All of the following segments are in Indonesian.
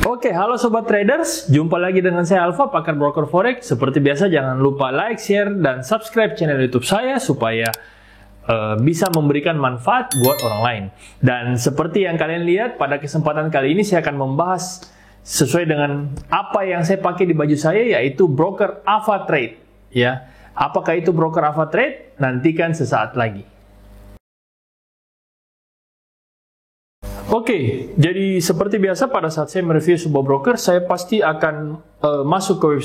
Oke, halo Sobat Traders, jumpa lagi dengan saya Alfa, pakar broker forex. Seperti biasa, jangan lupa like, share, dan subscribe channel YouTube saya supaya bisa memberikan manfaat buat orang lain. Dan seperti yang kalian lihat, pada kesempatan kali ini saya akan membahas sesuai dengan apa yang saya pakai di baju saya, yaitu broker AvaTrade. Ya, apakah itu broker AvaTrade? Nantikan sesaat lagi. Oke, jadi seperti biasa pada saat saya mereview sebuah broker, saya pasti akan masuk ke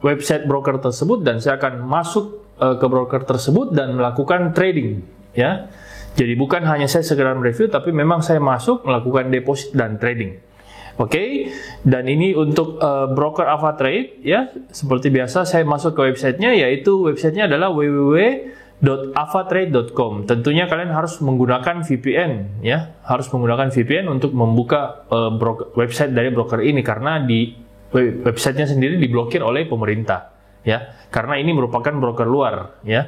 website broker tersebut dan saya akan masuk ke broker tersebut dan melakukan trading, ya. Jadi bukan hanya saya sekedar mereview, tapi memang saya masuk melakukan deposit dan trading. Oke, dan ini untuk broker AvaTrade, ya. Seperti biasa saya masuk ke websitenya, yaitu websitenya adalah www.avatrade.com. Tentunya kalian harus menggunakan VPN, ya, harus menggunakan VPN untuk membuka website dari broker ini karena di websitenya sendiri diblokir oleh pemerintah, ya, karena ini merupakan broker luar, ya.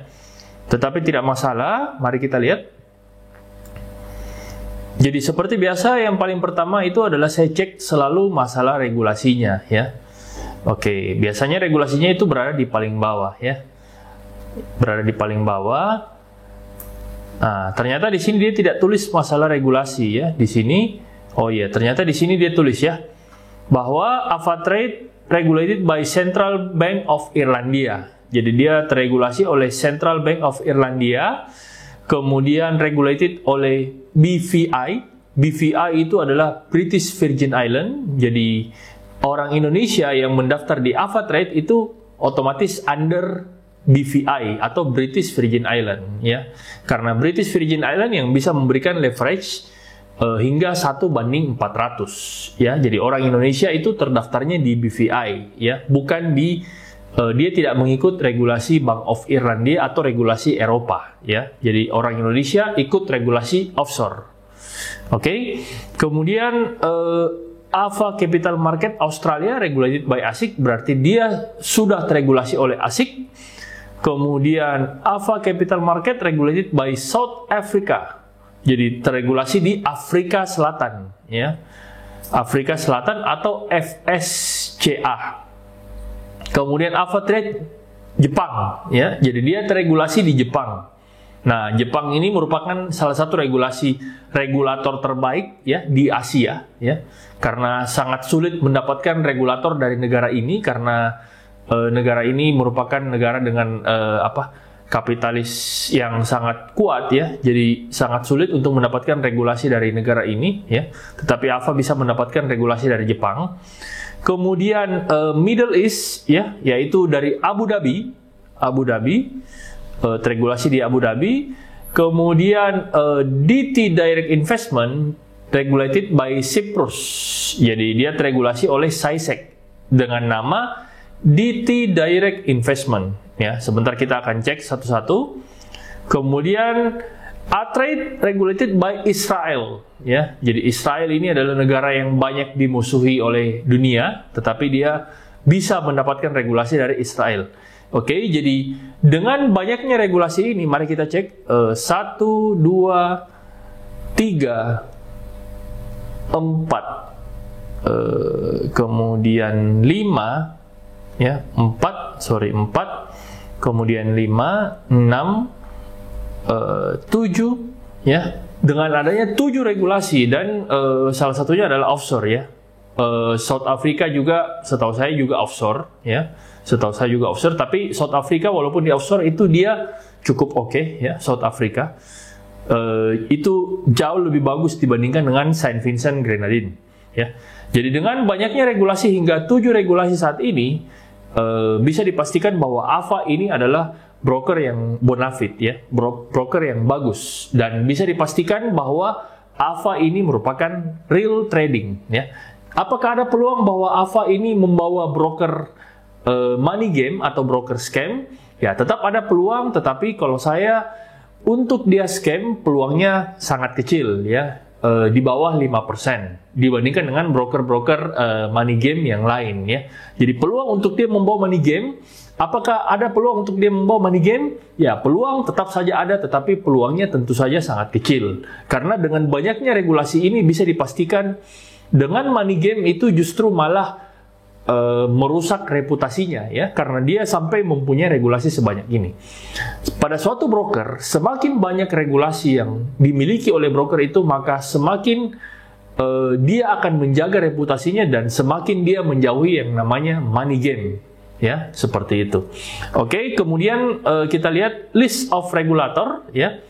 Tetapi tidak masalah, mari kita lihat. Jadi seperti biasa, yang paling pertama itu adalah saya cek selalu masalah regulasinya, ya. Oke, biasanya regulasinya itu berada di paling bawah, ya. Berada di paling bawah. Nah, ternyata di sini dia tidak tulis masalah regulasi, ya. Di sini, oh iya, ternyata di sini dia tulis, ya, bahwa AvaTrade regulated by Central Bank of Irlandia. Jadi dia terregulasi oleh Central Bank of Irlandia, kemudian regulated oleh BVI. BVI itu adalah British Virgin Island. Jadi orang Indonesia yang mendaftar di AvaTrade itu otomatis under BVI atau British Virgin Island, ya, karena British Virgin Island yang bisa memberikan leverage hingga 1/400, ya. Jadi orang Indonesia itu terdaftarnya di BVI, ya, bukan di dia tidak mengikut regulasi Bank of Irlandia atau regulasi Eropa, ya. Jadi orang Indonesia ikut regulasi offshore. Oke. Kemudian Ava Capital Market Australia regulated by ASIC, berarti dia sudah teregulasi oleh ASIC. Kemudian Ava Capital Market regulated by South Africa. Jadi teregulasi di Afrika Selatan, ya. Afrika Selatan atau FSCA. Kemudian AvaTrade Jepang, ya. Jadi dia teregulasi di Jepang. Nah, Jepang ini merupakan salah satu regulator terbaik, ya, di Asia, ya. Karena sangat sulit mendapatkan regulator dari negara ini karena negara ini merupakan negara dengan kapitalis yang sangat kuat, ya. Jadi sangat sulit untuk mendapatkan regulasi dari negara ini, ya. Tetapi Ava bisa mendapatkan regulasi dari Jepang. Kemudian Middle East, ya, yaitu dari Abu Dhabi, teregulasi di Abu Dhabi. Kemudian DT Direct Investment regulated by Cyprus. Jadi dia teregulasi oleh SISEC dengan nama DT Direct Investment, ya. Sebentar kita akan cek satu-satu. Kemudian ATrade regulated by Israel, ya. Jadi Israel ini adalah negara yang banyak dimusuhi oleh dunia, tetapi dia bisa mendapatkan regulasi dari Israel. Oke, jadi dengan banyaknya regulasi ini, mari kita cek 1, 2, 3, 4, kemudian 5. Ya, 4, kemudian 5, 6, 7, ya. Dengan adanya 7 regulasi dan salah satunya adalah offshore, ya. South Africa juga, setahu saya juga offshore, ya. Setahu saya juga offshore, tapi South Africa walaupun di offshore itu dia cukup oke, ya. South Africa itu jauh lebih bagus dibandingkan dengan Saint Vincent Grenadines, ya. Jadi dengan banyaknya regulasi hingga 7 regulasi saat ini, bisa dipastikan bahwa Ava ini adalah broker yang bonafide, ya, broker yang bagus, dan bisa dipastikan bahwa Ava ini merupakan real trading, ya. Apakah ada peluang bahwa Ava ini membawa broker money game atau broker scam? Ya, tetap ada peluang, tetapi kalau saya untuk dia scam peluangnya sangat kecil, ya. Di bawah 5% dibandingkan dengan broker-broker money game yang lain, ya. Jadi peluang untuk dia membawa money game, apakah ada peluang untuk dia membawa money game? Ya, peluang tetap saja ada, tetapi peluangnya tentu saja sangat kecil. Karena dengan banyaknya regulasi ini bisa dipastikan dengan money game itu justru malah merusak reputasinya, ya, karena dia sampai mempunyai regulasi sebanyak ini. Pada suatu broker, semakin banyak regulasi yang dimiliki oleh broker itu, maka semakin dia akan menjaga reputasinya dan semakin dia menjauhi yang namanya money game, ya, seperti itu. Oke, kemudian kita lihat list of regulator, ya.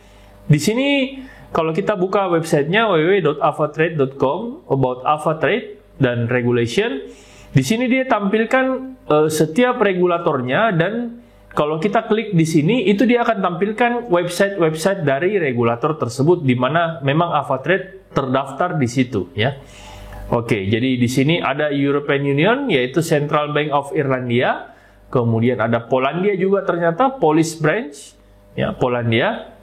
Di sini kalau kita buka websitenya www.avatrade.com about Avatrade dan regulation, di sini dia tampilkan setiap regulatornya, dan kalau kita klik di sini itu dia akan tampilkan website-website dari regulator tersebut di mana memang Avatrade terdaftar di situ, ya. Oke, jadi di sini ada European Union, yaitu Central Bank of Irlandia, kemudian ada Polandia juga ternyata, Polish Branch, ya, Polandia.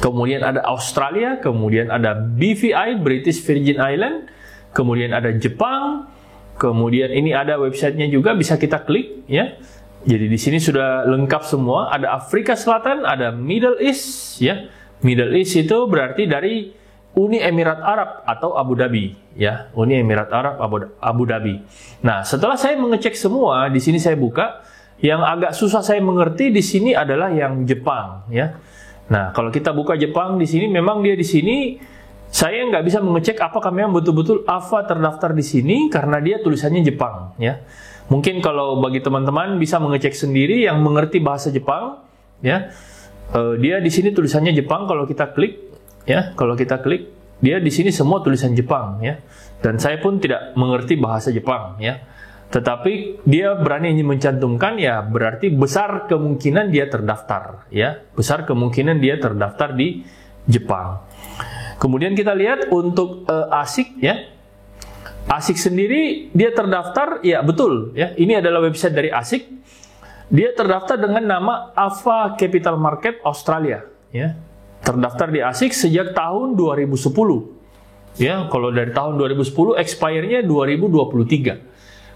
Kemudian ada Australia, kemudian ada BVI, British Virgin Island, kemudian ada Jepang. Kemudian ini ada websitenya juga, bisa kita klik, ya. Jadi di sini sudah lengkap semua. Ada Afrika Selatan, ada Middle East, ya. Middle East itu berarti dari Uni Emirat Arab atau Abu Dhabi, ya. Uni Emirat Arab Abu Dhabi. Nah, setelah saya mengecek semua, di sini saya buka. Yang agak susah saya mengerti di sini adalah yang Jepang, ya. Nah, kalau kita buka Jepang di sini, memang dia di sini saya nggak bisa mengecek apakah memang betul-betul AVA terdaftar di sini karena dia tulisannya Jepang, ya. Mungkin kalau bagi teman-teman bisa mengecek sendiri yang mengerti bahasa Jepang, ya. Dia di sini tulisannya Jepang kalau kita klik, ya. Kalau kita klik, dia di sini semua tulisan Jepang, ya. Dan saya pun tidak mengerti bahasa Jepang, ya. Tetapi dia berani mencantumkan, ya, berarti besar kemungkinan dia terdaftar, ya. Besar kemungkinan dia terdaftar di Jepang. Kemudian kita lihat untuk ASIC, ya. ASIC sendiri dia terdaftar, ya, betul, ya. Ini adalah website dari ASIC. Dia terdaftar dengan nama AVA Capital Market Australia, ya. Terdaftar di ASIC sejak tahun 2010. Ya, kalau dari tahun 2010 expire-nya 2023.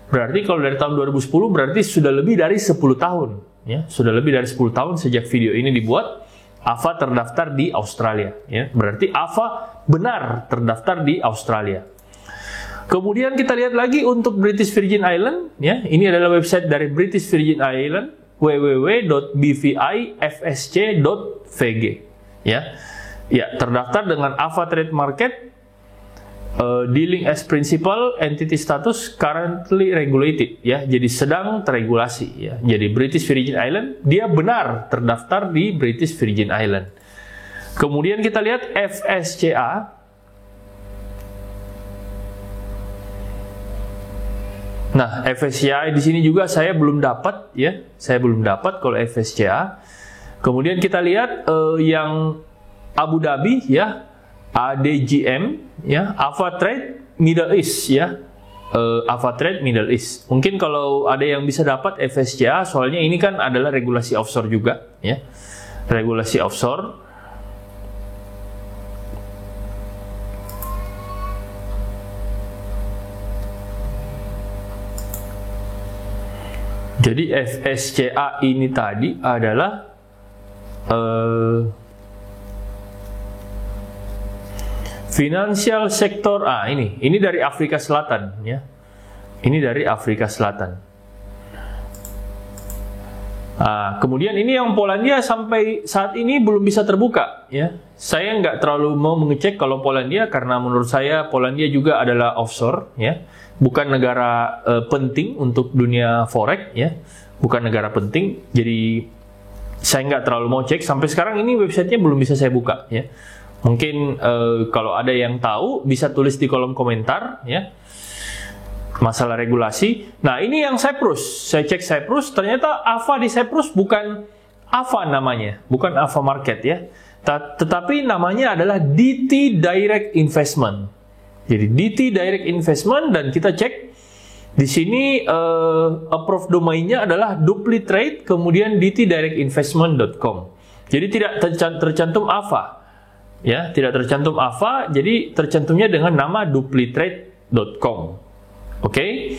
Berarti kalau dari tahun 2010 berarti sudah lebih dari 10 tahun, ya. Sudah lebih dari 10 tahun sejak video ini dibuat. AVA terdaftar di Australia, ya. Berarti AVA benar terdaftar di Australia. Kemudian kita lihat lagi untuk British Virgin Island, ya. Ini adalah website dari British Virgin Island, www.bvifsc.vg, ya. Ya, terdaftar dengan Avatrade Market, dealing as principal, entity status currently regulated, ya. Jadi sedang teregulasi, ya. Jadi British Virgin Island dia benar terdaftar di British Virgin Island. Kemudian kita lihat FSCA. Nah, FSCA di sini juga saya belum dapat, ya. Saya belum dapat kalau FSCA. Kemudian kita lihat yang Abu Dhabi, ya. ADGM, ya, Avatrade Middle East, ya. Avatrade Middle East. Mungkin kalau ada yang bisa dapat FSCA, soalnya ini kan adalah regulasi offshore juga, ya. Regulasi offshore. Jadi FSCA ini tadi adalah Financial Sector, ini dari Afrika Selatan, ya. Ini dari Afrika Selatan. Kemudian ini yang Polandia sampai saat ini belum bisa terbuka, ya. Saya nggak terlalu mau mengecek kalau Polandia karena menurut saya Polandia juga adalah offshore, ya. Bukan negara penting untuk dunia forex, ya. Bukan negara penting, jadi saya nggak terlalu mau cek. Sampai sekarang ini websitenya belum bisa saya buka, ya. Mungkin kalau ada yang tahu bisa tulis di kolom komentar, ya, masalah regulasi. Nah, ini yang Cyprus. Saya cek Cyprus, ternyata AVA di Cyprus bukan AVA namanya, bukan AVA Market, ya. Tetapi namanya adalah DT Direct Investment. Jadi DT Direct Investment, dan kita cek di sini approved domainnya adalah DupliTrade kemudian dtdirectinvestment.com. Jadi tidak tercantum AVA. Ya, tidak tercantum AVA, jadi tercantumnya dengan nama duplitrade.com. Oke.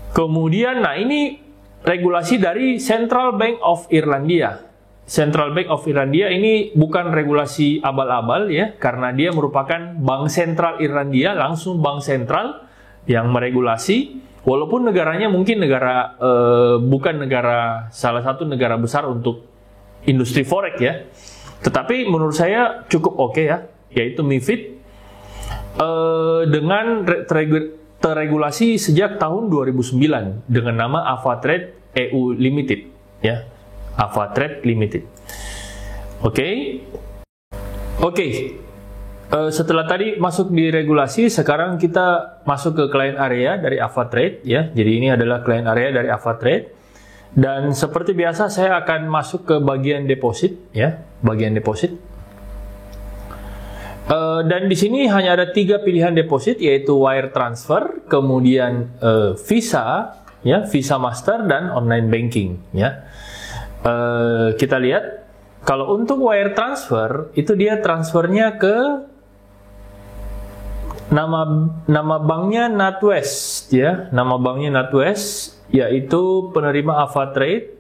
Kemudian, nah, ini regulasi dari Central Bank of Irlandia. Central Bank of Irlandia ini bukan regulasi abal-abal ya, karena dia merupakan bank sentral Irlandia, langsung bank sentral yang meregulasi. Walaupun negaranya mungkin bukan salah satu negara besar untuk industri forex ya, tetapi menurut saya cukup oke ya, yaitu MiFID dengan terregulasi sejak tahun 2009 dengan nama Avatrade EU Limited ya. Avatrade Limited. Oke. Setelah tadi masuk di regulasi, sekarang kita masuk ke client area dari Avatrade ya. Jadi ini adalah client area dari Avatrade. Dan seperti biasa saya akan masuk ke bagian deposit ya, bagian deposit. Dan di sini hanya ada 3 pilihan deposit, yaitu wire transfer, kemudian Visa ya, Visa Master, dan online banking ya. Kita lihat kalau untuk wire transfer itu dia transfernya ke nama banknya NatWest ya, nama banknya NatWest, yaitu penerima Avatrade,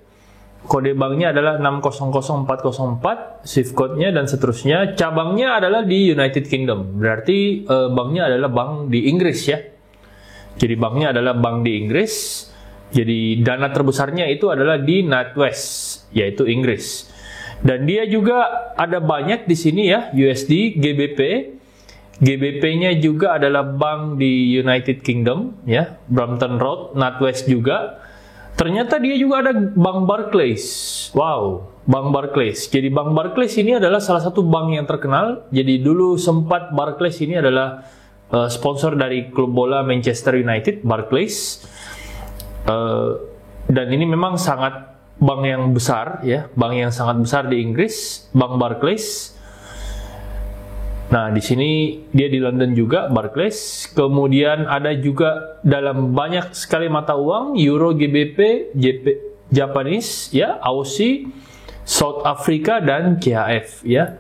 kode banknya adalah 600404, SWIFT code-nya dan seterusnya. Cabangnya adalah di United Kingdom, berarti banknya adalah bank di Inggris ya. Jadi banknya adalah bank di Inggris. Jadi dana terbesarnya itu adalah di NatWest, yaitu Inggris. Dan dia juga ada banyak di sini ya, USD, GBP. GBP-nya juga adalah bank di United Kingdom ya, Brampton Road, NatWest juga. Ternyata dia juga ada Bank Barclays. Wow, Bank Barclays. Jadi Bank Barclays ini adalah salah satu bank yang terkenal. Jadi dulu sempat Barclays ini adalah sponsor dari klub bola Manchester United, Barclays. Dan ini memang sangat bank yang besar ya, bank yang sangat besar di Inggris, Bank Barclays. Nah, di sini dia di London juga, Barclays. Kemudian ada juga dalam banyak sekali mata uang, Euro, GBP, Japanese ya, Aussie, South Africa, dan CHF ya.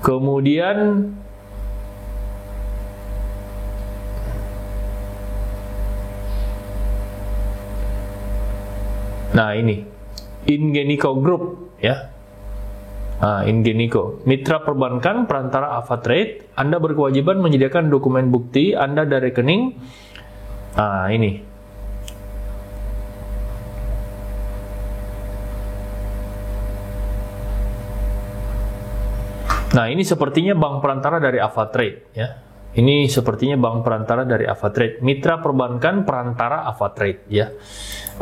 Kemudian nah ini Ingenico Group ya. Ingenico, mitra perbankan perantara Avatrade. Anda berkewajiban menyediakan dokumen bukti Anda dari rekening. Ini. Nah, ini sepertinya bank perantara dari Avatrade ya. Ini sepertinya bank perantara dari Avatrade, mitra perbankan perantara Avatrade ya.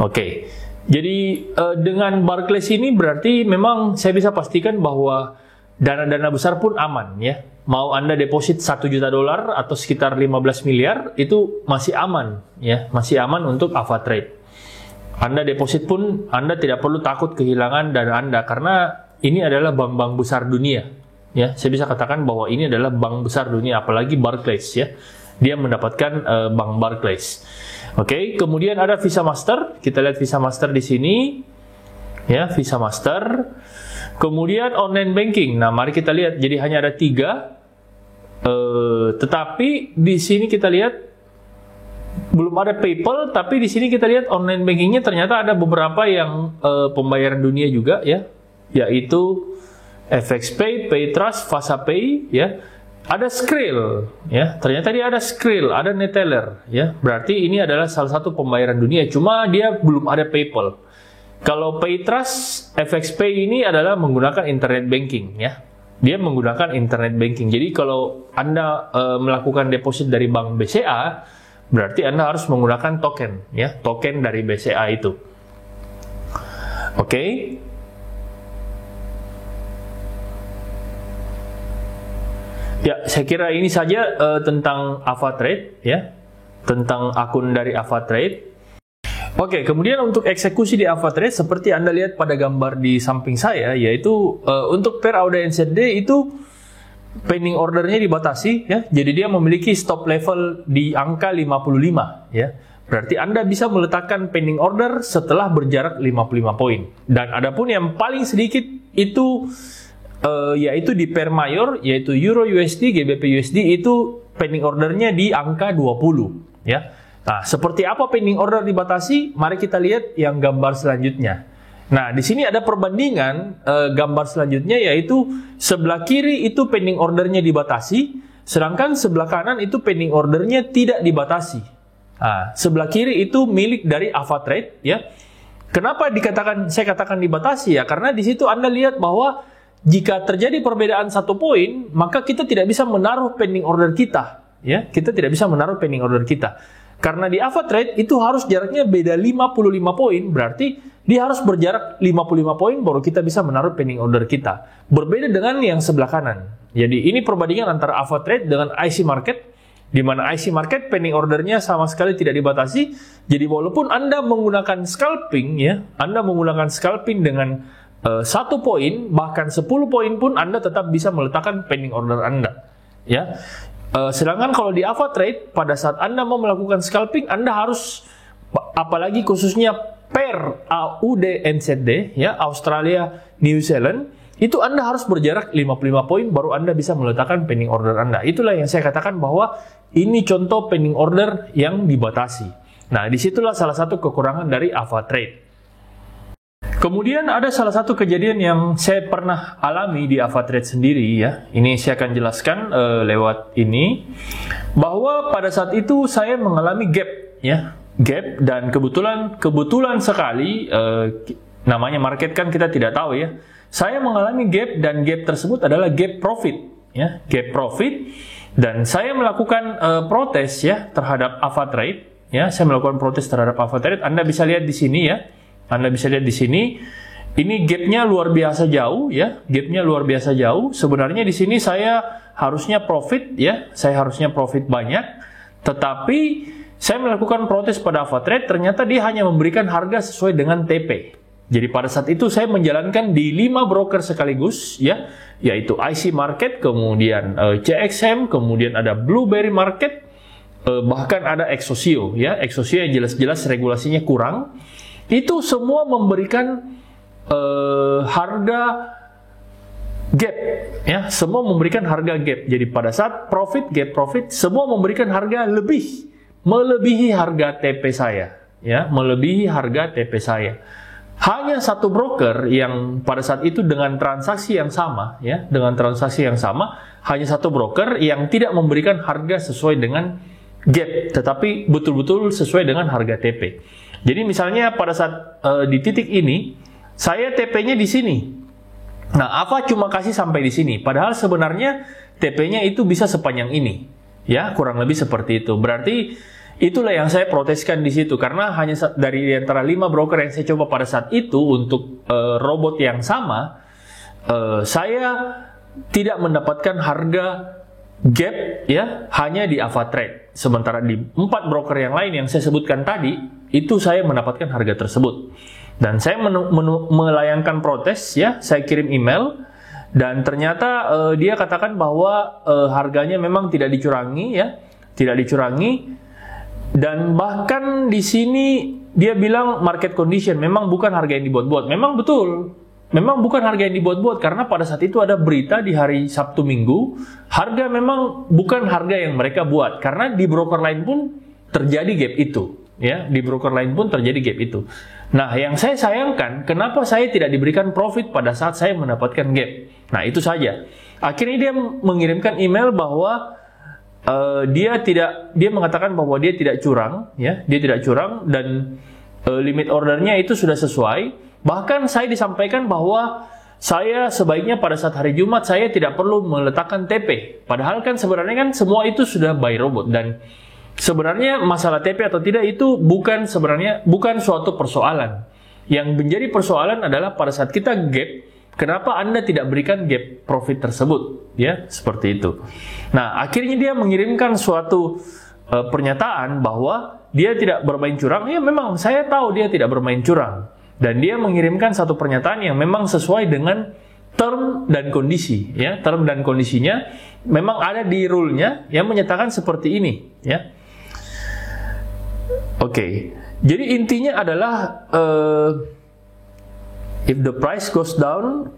Oke. Jadi dengan Barclays ini berarti memang saya bisa pastikan bahwa dana-dana besar pun aman ya. Mau Anda deposit $1 juta atau sekitar 15 miliar itu masih aman ya, masih aman untuk Avatrade. Anda deposit pun Anda tidak perlu takut kehilangan dana Anda karena ini adalah bank-bank besar dunia ya. Saya bisa katakan bahwa ini adalah bank besar dunia, apalagi Barclays ya. Dia mendapatkan bank Barclays. Oke, kemudian ada Visa Master. Kita lihat Visa Master di sini. Ya, Visa Master. Kemudian online banking. Nah, mari kita lihat. Jadi hanya ada 3. Tetapi di sini kita lihat belum ada PayPal, tapi di sini kita lihat online bankingnya ternyata ada beberapa yang pembayaran dunia juga ya. Yaitu FXPay, PayTrust, FasaPay ya. Ada Skrill, ya. Ternyata dia ada Skrill, ada Neteller, ya. Berarti ini adalah salah satu pembayaran dunia. Cuma dia belum ada PayPal. Kalau PayTrust, FXPay ini adalah menggunakan internet banking, ya. Dia menggunakan internet banking. Jadi kalau Anda melakukan deposit dari bank BCA, berarti Anda harus menggunakan token, ya. Token dari BCA itu. Oke. Ya, saya kira ini saja tentang Avatrade ya, tentang akun dari Avatrade. Oke, kemudian untuk eksekusi di Avatrade seperti Anda lihat pada gambar di samping saya, yaitu untuk per audience day itu pending ordernya dibatasi ya. Jadi dia memiliki stop level di angka 55 ya. Berarti Anda bisa meletakkan pending order setelah berjarak 55 poin. Dan adapun yang paling sedikit itu yaitu di per mayor, yaitu Euro USD, GBP USD itu pending ordernya di angka 20 ya. Nah, seperti apa pending order dibatasi? Mari kita lihat yang gambar selanjutnya. Nah, di sini ada perbandingan gambar selanjutnya, yaitu sebelah kiri itu pending ordernya dibatasi, sedangkan sebelah kanan itu pending ordernya tidak dibatasi. Nah, sebelah kiri itu milik dari AvaTrade, ya. Kenapa saya katakan dibatasi ya? Karena di situ Anda lihat bahwa jika terjadi perbedaan 1 poin, maka kita tidak bisa menaruh pending order kita, ya. Kita tidak bisa menaruh pending order kita. Karena di AvaTrade itu harus jaraknya beda 55 poin, berarti dia harus berjarak 55 poin baru kita bisa menaruh pending order kita. Berbeda dengan yang sebelah kanan. Jadi ini perbandingan antara AvaTrade dengan IC Market, di mana IC Market pending ordernya sama sekali tidak dibatasi. Jadi walaupun Anda menggunakan scalping, ya, Anda menggunakan scalping dengan 1 poin, bahkan 10 poin pun Anda tetap bisa meletakkan pending order Anda, ya. Sedangkan kalau di AvaTrade, pada saat Anda mau melakukan scalping, Anda harus, apalagi khususnya pair AUD NZD, ya, Australia New Zealand, itu Anda harus berjarak 55 poin baru Anda bisa meletakkan pending order Anda. Itulah yang saya katakan bahwa ini contoh pending order yang dibatasi. Nah, disitulah salah satu kekurangan dari AvaTrade. Kemudian ada salah satu kejadian yang saya pernah alami di AvaTrade sendiri, ya. Ini saya akan jelaskan lewat ini, bahwa pada saat itu saya mengalami gap, ya, gap, dan kebetulan sekali, namanya market kan kita tidak tahu, ya. Saya mengalami gap dan gap tersebut adalah gap profit, ya, gap profit, dan saya melakukan protes, ya, terhadap AvaTrade, ya. Saya melakukan protes terhadap AvaTrade. Anda bisa lihat di sini, ya. Anda bisa lihat di sini, ini gapnya luar biasa jauh, ya, gapnya luar biasa jauh. Sebenarnya di sini saya harusnya profit, ya, saya harusnya profit banyak, tetapi saya melakukan protes pada AvaTrade, ternyata dia hanya memberikan harga sesuai dengan TP. Jadi pada saat itu saya menjalankan di 5 broker sekaligus, ya, yaitu IC Market, kemudian CXM, kemudian ada Blueberry Market, bahkan ada Exosio, ya, Exosio yang jelas-jelas regulasinya kurang. Itu semua memberikan harga gap, ya, semua memberikan harga gap. Jadi pada saat profit, gap profit, semua memberikan harga melebihi harga TP saya, ya, melebihi harga TP saya. Hanya 1 broker yang pada saat itu dengan transaksi yang sama, ya, dengan transaksi yang sama, hanya 1 broker yang tidak memberikan harga sesuai dengan gap, tetapi betul-betul sesuai dengan harga TP. Jadi misalnya pada saat di titik ini, saya TP-nya di sini. Nah, Ava cuma kasih sampai di sini, padahal sebenarnya TP-nya itu bisa sepanjang ini, ya, kurang lebih seperti itu. Berarti itulah yang saya proteskan di situ, karena hanya dari antara 5 broker yang saya coba pada saat itu untuk robot yang sama, saya tidak mendapatkan harga gap, ya, hanya di AvaTrade. Sementara di 4 broker yang lain yang saya sebutkan tadi, itu saya mendapatkan harga tersebut. Dan saya melayangkan protes, ya, saya kirim email, dan ternyata dia katakan bahwa harganya memang tidak dicurangi, ya, tidak dicurangi. Dan bahkan di sini dia bilang market condition, memang bukan harga yang dibuat-buat. Memang betul, memang bukan harga yang dibuat-buat, karena pada saat itu ada berita di hari Sabtu Minggu, harga memang bukan harga yang mereka buat, karena di broker lain pun terjadi gap itu, ya, di broker lain pun terjadi gap itu. Nah, yang saya sayangkan, kenapa saya tidak diberikan profit pada saat saya mendapatkan gap? Nah, itu saja. Akhirnya dia mengirimkan email bahwa dia mengatakan bahwa dia tidak curang, ya, dia tidak curang, dan limit ordernya itu sudah sesuai. Bahkan saya disampaikan bahwa saya sebaiknya pada saat hari Jumat saya tidak perlu meletakkan TP. Padahal kan sebenarnya kan semua itu sudah by robot, dan sebenarnya masalah TP atau tidak itu bukan suatu persoalan. Yang menjadi persoalan adalah pada saat kita gap, kenapa Anda tidak berikan gap profit tersebut, ya, seperti itu. Nah, akhirnya dia mengirimkan suatu pernyataan bahwa dia tidak bermain curang. Ya, memang saya tahu dia tidak bermain curang. Dan dia mengirimkan satu pernyataan yang memang sesuai dengan term dan kondisi, ya. Term dan kondisinya memang ada di rule-nya yang menyatakan seperti ini, ya. Oke. Jadi intinya adalah if the price goes down,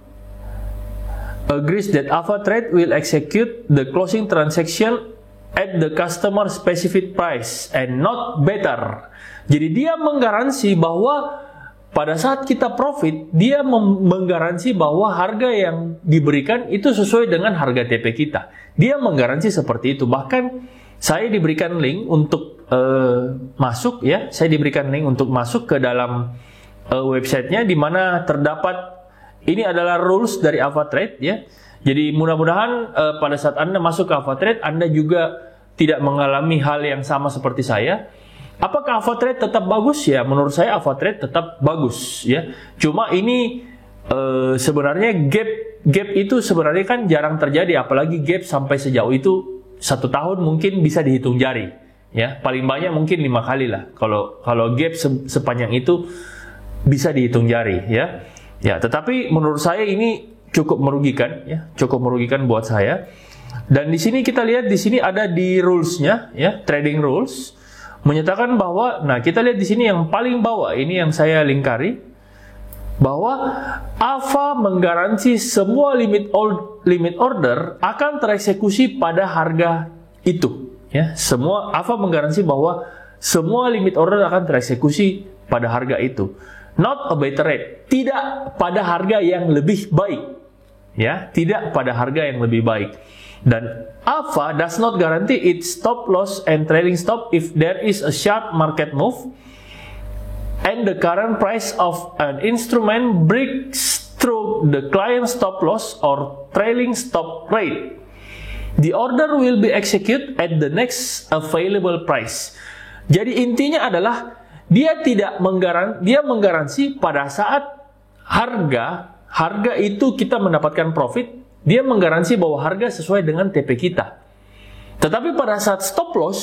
agrees that AvaTrade will execute the closing transaction at the customer specific price and not better. Jadi dia menggaransi bahwa pada saat kita profit, dia menggaransi bahwa harga yang diberikan itu sesuai dengan harga TP kita. Dia menggaransi seperti itu. Bahkan saya diberikan link untuk masuk, ya. Saya diberikan link untuk masuk ke dalam websitenya, di mana terdapat ini adalah rules dari AvaTrade, ya. Jadi mudah-mudahan pada saat Anda masuk ke AvaTrade, Anda juga tidak mengalami hal yang sama seperti saya. Apakah AvaTrade tetap bagus? Ya, menurut saya AvaTrade tetap bagus, ya. Cuma ini sebenarnya gap itu sebenarnya kan jarang terjadi, apalagi gap sampai sejauh itu 1 tahun mungkin bisa dihitung jari, ya. Paling banyak mungkin 5 kali lah. Kalau gap sepanjang itu bisa dihitung jari, ya. Ya, tetapi menurut saya ini cukup merugikan, ya, cukup merugikan buat saya. Dan di sini kita lihat, di sini ada di rules-nya, ya, trading rules. Menyatakan bahwa, nah kita lihat di sini yang paling bawah, ini yang saya lingkari, bahwa AVA menggaransi semua limit order akan tereksekusi pada harga itu. Ya, semua AVA menggaransi bahwa semua limit order akan tereksekusi pada harga itu. Not a better rate, tidak pada harga yang lebih baik. Ya, tidak pada harga yang lebih baik. Dan AVA does not guarantee its stop loss and trailing stop if there is a sharp market move and the current price of an instrument breaks through the client stop loss or trailing stop rate. The order will be executed at the next available price. Jadi intinya adalah dia menggaransi pada saat harga itu kita mendapatkan profit. Dia menggaransi bahwa harga sesuai dengan TP kita. Tetapi pada saat stop loss,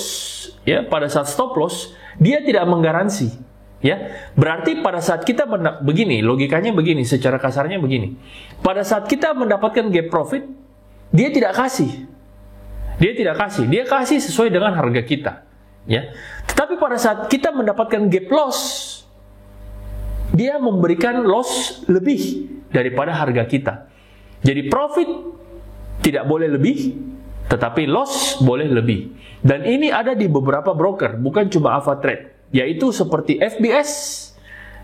ya, pada saat stop loss, dia tidak menggaransi, ya. Berarti pada saat kita begini, logikanya begini, secara kasarnya begini. Pada saat kita mendapatkan gap profit, dia tidak kasih. Dia kasih sesuai dengan harga kita, ya. Tetapi pada saat kita mendapatkan gap loss, dia memberikan loss lebih daripada harga kita. Jadi profit tidak boleh lebih, tetapi loss boleh lebih. Dan ini ada di beberapa broker, bukan cuma AvaTrade. Yaitu seperti FBS.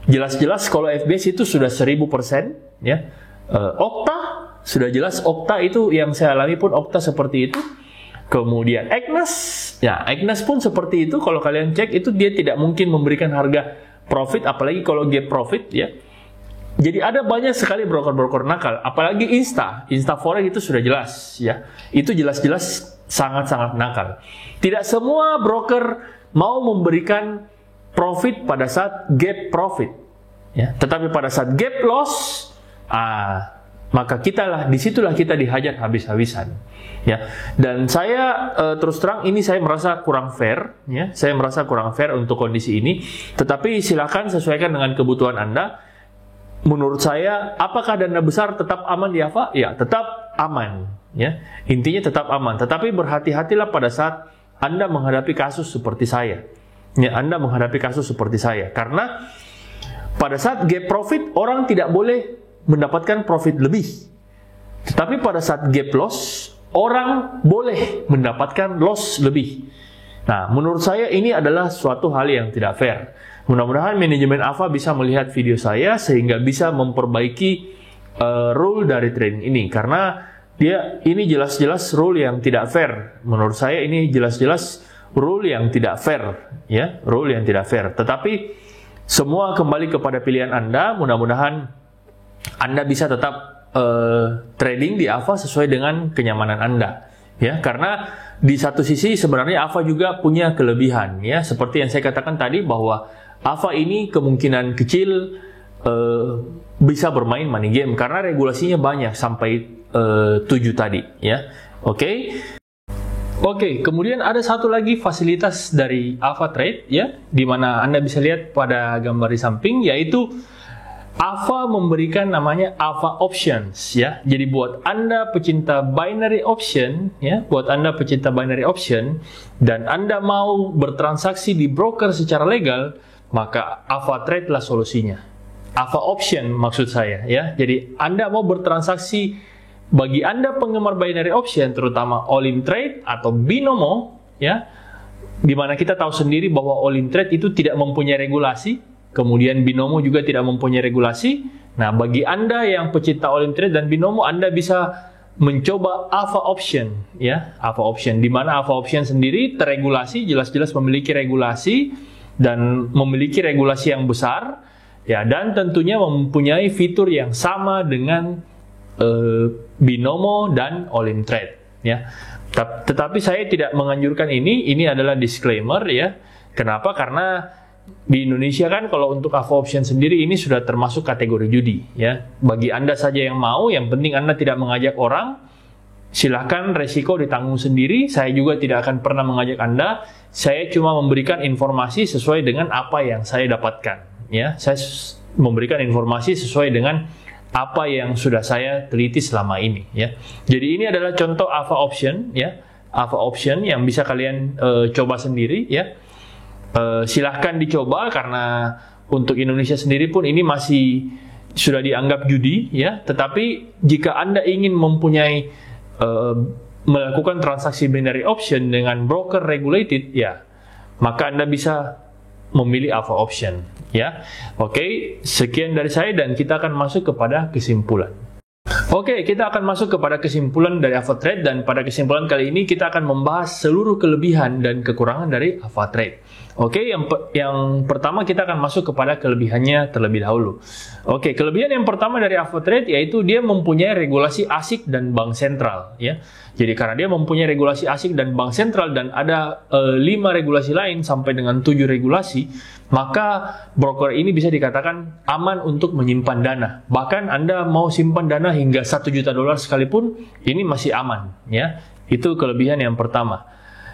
Jelas-jelas kalau FBS itu sudah 1000%. Ya. Okta, sudah jelas Okta itu yang saya alami pun Okta seperti itu. Kemudian Agnes, ya Agnes pun seperti itu. Kalau kalian cek itu dia tidak mungkin memberikan harga profit, apalagi kalau gap profit, ya. Jadi ada banyak sekali broker-broker nakal, apalagi Instaforex itu sudah jelas, ya. Itu jelas-jelas sangat-sangat nakal. Tidak semua broker mau memberikan profit pada saat gap profit, ya. Tetapi pada saat gap loss, maka disitulah kita dihajar habis-habisan, ya. Dan saya terus terang ini saya merasa kurang fair, ya. Saya merasa kurang fair untuk kondisi ini. Tetapi silakan sesuaikan dengan kebutuhan Anda. Menurut saya, apakah dana besar tetap aman di AVA? Ya, tetap aman. Ya, intinya tetap aman. Tetapi berhati-hatilah pada saat Anda menghadapi kasus seperti saya. Ya, Anda menghadapi kasus seperti saya. Karena pada saat gap profit, orang tidak boleh mendapatkan profit lebih. Tetapi pada saat gap loss, orang boleh mendapatkan loss lebih. Nah, menurut saya ini adalah suatu hal yang tidak fair. Mudah-mudahan manajemen AVA bisa melihat video saya sehingga bisa memperbaiki rule dari trading ini, karena ini jelas-jelas rule yang tidak fair. Menurut saya ini jelas-jelas rule yang tidak fair, ya, rule yang tidak fair. Tetapi semua kembali kepada pilihan Anda. Mudah-mudahan Anda bisa tetap trading di AVA sesuai dengan kenyamanan Anda, ya, karena di satu sisi sebenarnya AVA juga punya kelebihan, ya, seperti yang saya katakan tadi bahwa AVA ini kemungkinan kecil bisa bermain money game karena regulasinya banyak sampai 7 tadi, ya. Oke, kemudian ada satu lagi fasilitas dari AvaTrade, ya, di mana Anda bisa lihat pada gambar di samping, yaitu AVA memberikan namanya AVA Options, ya. Jadi buat Anda pecinta binary option, ya, buat Anda pecinta binary option dan Anda mau bertransaksi di broker secara legal, maka AvaTrade lah solusinya. AVA Option maksud saya, ya. Jadi Anda mau bertransaksi, bagi Anda penggemar binary option, terutama all-in trade atau binomo, ya, di mana kita tahu sendiri bahwa all-in trade itu tidak mempunyai regulasi, kemudian binomo juga tidak mempunyai regulasi. Nah, bagi Anda yang pecinta Olim Trade dan binomo, Anda bisa mencoba alpha option, ya, alpha option, di mana alpha option sendiri terregulasi, jelas-jelas memiliki regulasi dan memiliki regulasi yang besar, ya, dan tentunya mempunyai fitur yang sama dengan binomo dan Olim Trade, ya. Tetapi saya tidak menganjurkan ini adalah disclaimer, ya. Kenapa? Karena di Indonesia kan kalau untuk alpha option sendiri ini sudah termasuk kategori judi, ya. Bagi Anda saja yang mau, yang penting Anda tidak mengajak orang, silahkan, resiko ditanggung sendiri. Saya juga tidak akan pernah mengajak Anda. Saya cuma memberikan informasi sesuai dengan apa yang saya dapatkan, ya. Saya memberikan informasi sesuai dengan apa yang sudah saya teliti selama ini, ya. Jadi ini adalah contoh alpha option, ya. Alpha option yang bisa kalian coba sendiri, ya. Silahkan dicoba karena untuk Indonesia sendiri pun ini masih sudah dianggap judi, ya. Tetapi jika Anda ingin mempunyai melakukan transaksi binary option dengan broker regulated, ya, maka Anda bisa memilih alpha option, ya. Oke, sekian dari saya dan kita akan masuk kepada kesimpulan. Oke, kita akan masuk kepada kesimpulan dari Alpha Trade, dan pada kesimpulan kali ini kita akan membahas seluruh kelebihan dan kekurangan dari Alpha Trade. Oke, yang pertama kita akan masuk kepada kelebihannya terlebih dahulu. Oke, kelebihan yang pertama dari Alpha Trade yaitu dia mempunyai regulasi ASIC dan bank sentral, ya. Jadi karena dia mempunyai regulasi ASIC dan bank sentral dan ada 5 regulasi lain sampai dengan 7 regulasi, maka broker ini bisa dikatakan aman untuk menyimpan dana. Bahkan Anda mau simpan dana hingga $1 juta sekalipun, ini masih aman, ya. Itu kelebihan yang pertama.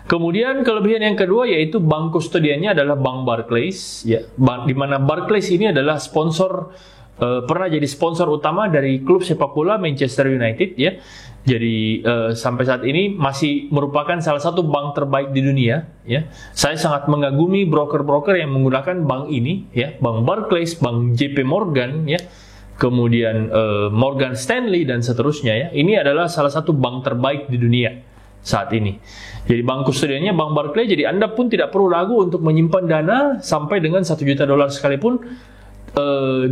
Kemudian kelebihan yang kedua yaitu bank kustodiannya adalah Bank Barclays, ya. Di mana Barclays ini adalah sponsor, pernah jadi sponsor utama dari klub sepak bola Manchester United, ya. Jadi sampai saat ini masih merupakan salah satu bank terbaik di dunia, ya. Saya sangat mengagumi broker-broker yang menggunakan bank ini, ya. Bank Barclays, Bank JP Morgan, ya. Kemudian Morgan Stanley dan seterusnya, ya. Ini adalah salah satu bank terbaik di dunia saat ini. Jadi bank kustodiannya Bank Barclays, jadi Anda pun tidak perlu ragu untuk menyimpan dana sampai dengan $1 juta sekalipun,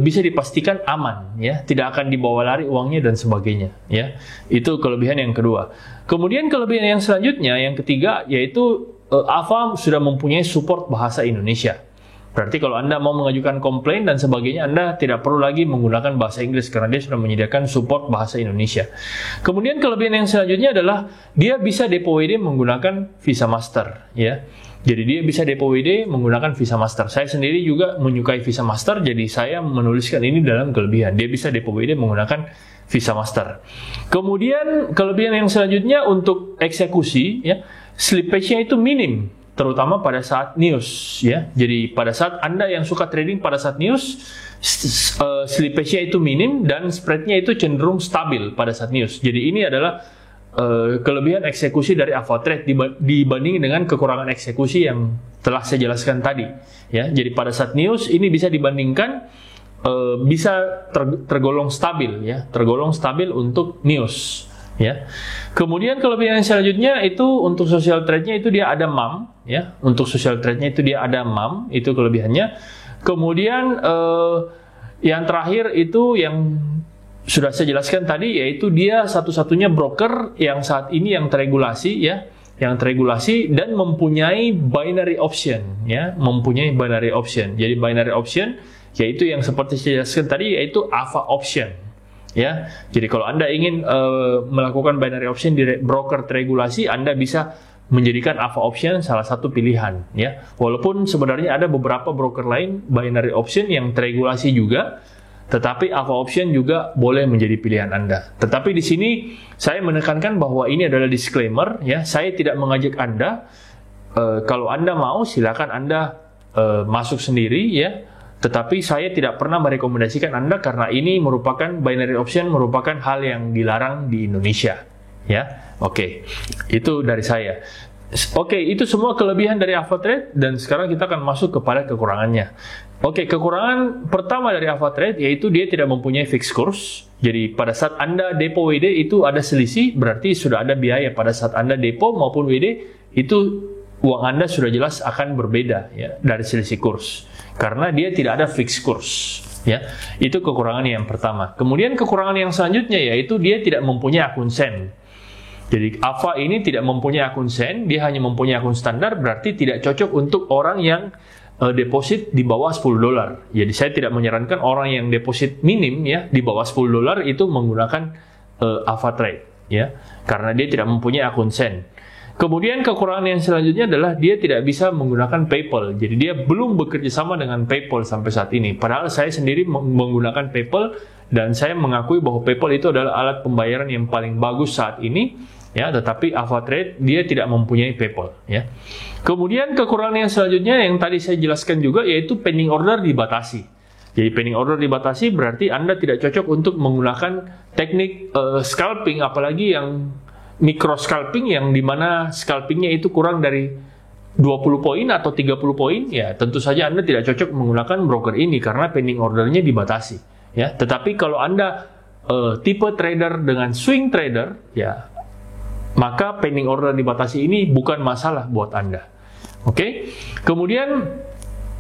bisa dipastikan aman, ya, tidak akan dibawa lari uangnya dan sebagainya, ya. Itu kelebihan yang kedua. Kemudian kelebihan yang selanjutnya, yang ketiga, yaitu Alpha sudah mempunyai support bahasa Indonesia. Berarti kalau Anda mau mengajukan komplain dan sebagainya, Anda tidak perlu lagi menggunakan bahasa Inggris karena dia sudah menyediakan support bahasa Indonesia. Kemudian kelebihan yang selanjutnya adalah dia bisa depo WD menggunakan Visa Master, ya. Jadi dia bisa depo WD menggunakan Visa Master. Saya sendiri juga menyukai Visa Master, jadi saya menuliskan ini dalam kelebihan. Dia bisa depo WD menggunakan Visa Master. Kemudian kelebihan yang selanjutnya untuk eksekusi, ya, slippage-nya itu minim, terutama pada saat news, ya. Jadi pada saat Anda yang suka trading pada saat news, slippage-nya itu minim dan spread-nya itu cenderung stabil pada saat news. Jadi ini adalah kelebihan eksekusi dari Alpha Trade dibanding dengan kekurangan eksekusi yang telah saya jelaskan tadi, ya. Jadi pada saat news ini bisa dibandingkan bisa tergolong stabil, ya, tergolong stabil untuk news, ya. Kemudian kelebihan yang selanjutnya itu untuk social trade-nya itu dia ada MAM, ya. Untuk social trade-nya itu dia ada MAM, itu kelebihannya. Kemudian yang terakhir itu yang sudah saya jelaskan tadi, yaitu dia satu-satunya broker yang saat ini yang teregulasi, ya, yang teregulasi dan mempunyai binary option, ya, mempunyai binary option. Jadi binary option yaitu yang seperti saya jelaskan tadi, yaitu alpha option, ya. Jadi kalau Anda ingin melakukan binary option di broker teregulasi, Anda bisa menjadikan alpha option salah satu pilihan, ya. Walaupun sebenarnya ada beberapa broker lain binary option yang teregulasi juga, tetapi alpha option juga boleh menjadi pilihan Anda. Tetapi di sini saya menekankan bahwa ini adalah disclaimer, ya. Saya tidak mengajak Anda. Kalau Anda mau, silakan Anda masuk sendiri, ya. Tetapi saya tidak pernah merekomendasikan Anda karena ini merupakan binary option, merupakan hal yang dilarang di Indonesia, ya. Oke, itu dari saya. Oke, itu semua kelebihan dari Alpha Trade dan sekarang kita akan masuk kepada kekurangannya. Oke, kekurangan pertama dari Alpha Trade yaitu dia tidak mempunyai fixed course. Jadi pada saat Anda depo WD itu ada selisih, berarti sudah ada biaya pada saat Anda depo maupun WD itu uang Anda sudah jelas akan berbeda ya dari selisih kurs karena dia tidak ada fixed kurs ya. Itu kekurangan yang pertama. Kemudian kekurangan yang selanjutnya yaitu dia tidak mempunyai akun SEN. Jadi AVA ini tidak mempunyai akun SEN, dia hanya mempunyai akun standar, berarti tidak cocok untuk orang yang deposit di bawah $10. Jadi saya tidak menyarankan orang yang deposit minim ya di bawah $10 itu menggunakan AvaTrade ya, karena dia tidak mempunyai akun SEN. Kemudian kekurangan yang selanjutnya adalah dia tidak bisa menggunakan PayPal. Jadi dia belum bekerja sama dengan PayPal sampai saat ini. Padahal saya sendiri menggunakan PayPal dan saya mengakui bahwa PayPal itu adalah alat pembayaran yang paling bagus saat ini. Ya, tetapi AvaTrade dia tidak mempunyai PayPal. Ya. Kemudian kekurangan yang selanjutnya yang tadi saya jelaskan juga yaitu pending order dibatasi. Jadi pending order dibatasi berarti Anda tidak cocok untuk menggunakan teknik scalping, apalagi yang micro scalping yang dimana scalpingnya itu kurang dari 20 poin atau 30 poin, ya tentu saja Anda tidak cocok menggunakan broker ini karena pending ordernya dibatasi. Ya, tetapi kalau Anda tipe trader dengan swing trader, ya maka pending order dibatasi ini bukan masalah buat Anda. Oke. Kemudian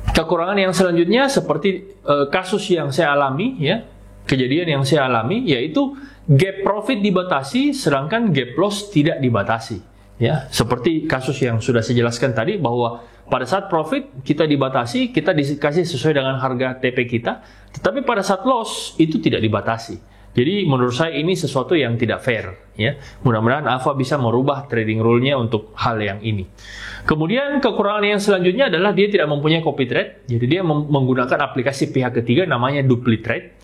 kekurangan yang selanjutnya seperti kasus yang saya alami, ya kejadian yang saya alami, yaitu gap profit dibatasi, sedangkan gap loss tidak dibatasi. Ya, seperti kasus yang sudah saya jelaskan tadi bahwa pada saat profit kita dibatasi, kita dikasih sesuai dengan harga TP kita, tetapi pada saat loss itu tidak dibatasi. Jadi menurut saya ini sesuatu yang tidak fair. Ya, mudah-mudahan Ava bisa merubah trading rule-nya untuk hal yang ini. Kemudian kekurangan yang selanjutnya adalah dia tidak mempunyai copy trade. Jadi dia menggunakan aplikasi pihak ketiga namanya DupliTrade.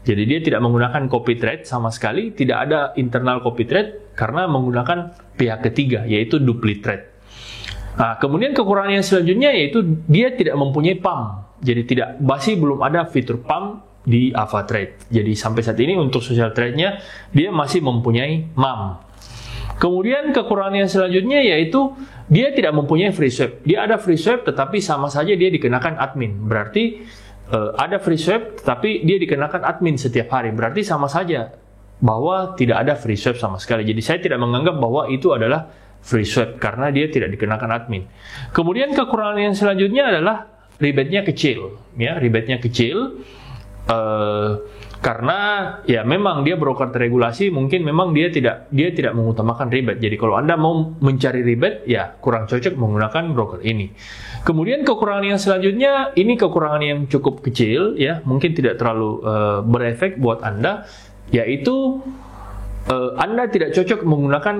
Jadi dia tidak menggunakan copy trade sama sekali, tidak ada internal copy trade karena menggunakan pihak ketiga yaitu DupliTrade. Nah, kemudian kekurangan yang selanjutnya yaitu dia tidak mempunyai pump. Jadi masih belum ada fitur pump di AvaTrade. Jadi sampai saat ini untuk social trade-nya dia masih mempunyai MAM. Kemudian kekurangan yang selanjutnya yaitu dia tidak mempunyai free swap. Dia ada free swap tetapi sama saja dia dikenakan admin. Berarti ada free swap tetapi dia dikenakan admin setiap hari. Berarti sama saja bahwa tidak ada free swap sama sekali. Jadi saya tidak menganggap bahwa itu adalah free swap karena dia tidak dikenakan admin. Kemudian kekurangan yang selanjutnya adalah rebate-nya kecil. Ya, rebate-nya kecil. Karena ya memang dia broker terregulasi, mungkin memang dia tidak mengutamakan rebate. Jadi kalau Anda mau mencari rebate, ya kurang cocok menggunakan broker ini. Kemudian kekurangan yang selanjutnya, ini kekurangan yang cukup kecil, ya mungkin tidak terlalu berefek buat Anda, yaitu Anda tidak cocok menggunakan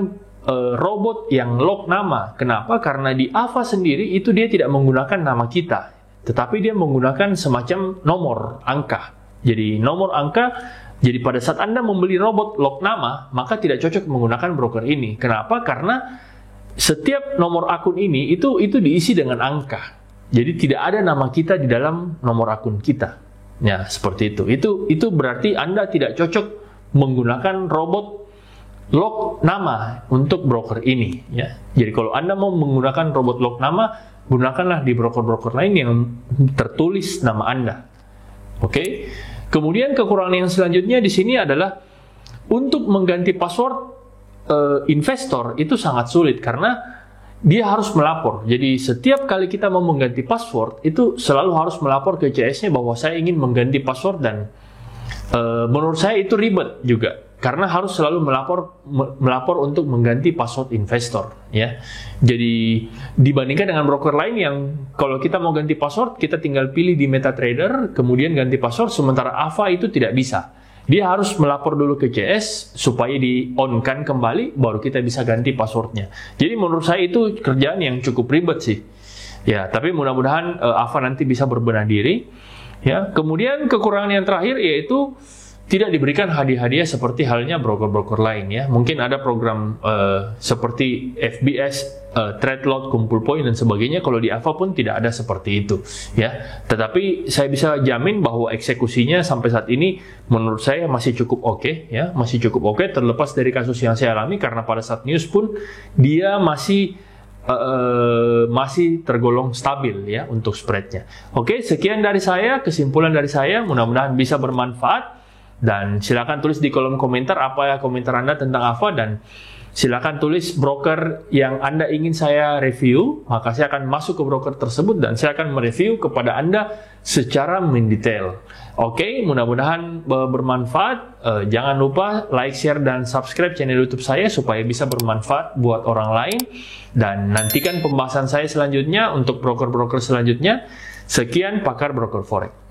robot yang lock nama. Kenapa? Karena di Ava sendiri itu dia tidak menggunakan nama kita, tetapi dia menggunakan semacam nomor angka. Jadi nomor angka, jadi pada saat Anda membeli robot lock nama, maka tidak cocok menggunakan broker ini. Kenapa? Karena setiap nomor akun ini itu diisi dengan angka. Jadi tidak ada nama kita di dalam nomor akun kita. Ya, seperti itu. Itu berarti Anda tidak cocok menggunakan robot lock nama untuk broker ini. Ya. Jadi kalau Anda mau menggunakan robot lock nama, gunakanlah di broker-broker lain yang tertulis nama Anda. Oke. Kemudian kekurangan yang selanjutnya di sini adalah untuk mengganti password investor itu sangat sulit karena dia harus melapor. Jadi setiap kali kita mau mengganti password itu selalu harus melapor ke CS-nya bahwa saya ingin mengganti password dan menurut saya itu ribet juga. Karena harus selalu melapor untuk mengganti password investor, ya. Jadi dibandingkan dengan broker lain yang kalau kita mau ganti password, kita tinggal pilih di MetaTrader, kemudian ganti password. Sementara Ava itu tidak bisa. Dia harus melapor dulu ke CS supaya di-on-kan kembali, baru kita bisa ganti passwordnya. Jadi menurut saya itu kerjaan yang cukup ribet sih. Ya, tapi mudah-mudahan Ava nanti bisa berbenah diri. Ya, kemudian kekurangan yang terakhir yaitu tidak diberikan hadiah-hadiah seperti halnya broker-broker lain, ya. Mungkin ada program seperti FBS, trade lot, kumpul poin dan sebagainya. Kalau di Ava pun tidak ada seperti itu, ya. Tetapi saya bisa jamin bahwa eksekusinya sampai saat ini menurut saya masih cukup oke, ya. Masih cukup oke terlepas dari kasus yang saya alami karena pada saat news pun dia masih tergolong stabil, ya, untuk spreadnya. Oke, sekian dari saya, kesimpulan dari saya, mudah-mudahan bisa bermanfaat. Dan silakan tulis di kolom komentar apa ya komentar Anda tentang Ava dan silakan tulis broker yang Anda ingin saya review, maka saya akan masuk ke broker tersebut dan saya akan mereview kepada Anda secara mendetail. Oke, mudah-mudahan bermanfaat. Jangan lupa like, share, dan subscribe channel YouTube saya supaya bisa bermanfaat buat orang lain. Dan nantikan pembahasan saya selanjutnya untuk broker-broker selanjutnya. Sekian pakar broker forex.